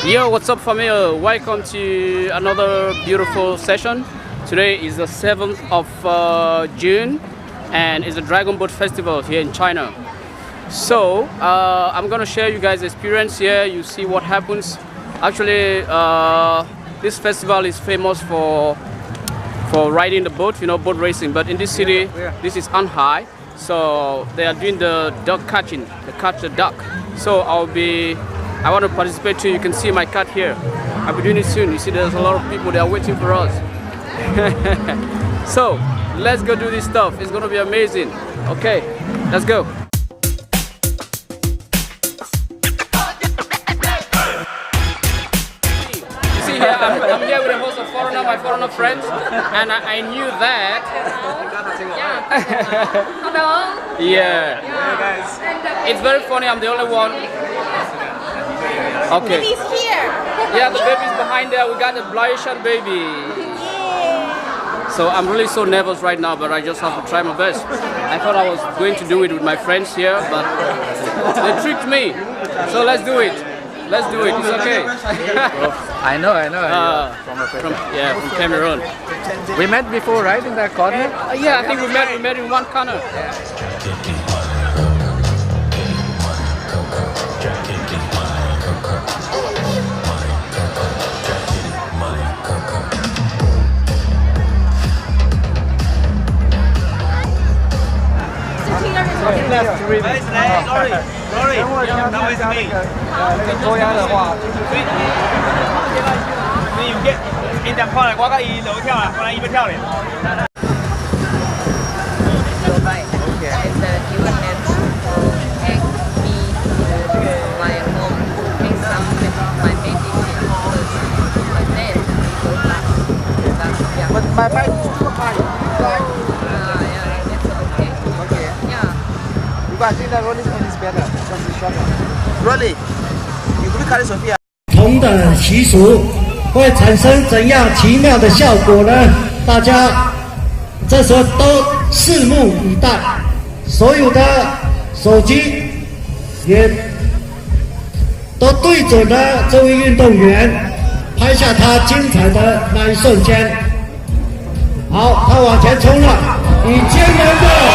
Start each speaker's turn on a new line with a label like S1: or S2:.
S1: Yo, what's up, family? Welcome to another beautiful session. Today is the 7th of June, and it's a Dragon Boat Festival here in China. So I'm gonna share you guys' experience here. You see what happens. Actually, this festival is famous for riding the boat, you know, boat racing. But in this city, this is Anhai, so they are doing the duck catching. They catch the duck. So I want to participate too. You can see my cat here. I'll be doing it soon. You see, there's a lot of people. They are waiting for us. So let's go do this stuff. It's gonna be amazing. Okay, let's go. Here, I'm here with a host of my foreigner friends, and I knew that.
S2: Hello.
S1: Yeah. It's very funny. I'm the only one. Okay.
S2: Baby's here.
S1: Yeah, the baby's behind there. We got the Blasian baby.
S2: Yeah.
S1: So I'm really so nervous right now, but I just have to try my best. I thought I was going to do it with my friends here, but they tricked me. So let's do it. Let's do it. It's okay.
S3: I know.
S1: From Cameroon.
S3: We met before, right, in that corner?
S1: Yeah, I think we met in one corner.
S4: Sorry, now it's me.
S3: 高压的话，
S4: 你唔記，你就看嚟我而家2路跳啦，我嚟2邊跳嚟。
S3: My bike is too high. But I think that rolling one is better because it's shorter.
S4: Really? You could carry Sophia.
S5: 同的习俗会产生怎样奇妙的效果呢？大家这时候都拭目以待，所有的手机也都对准了这位运动员，拍下他精彩的那一瞬间。好，他往前冲了，以艰难的。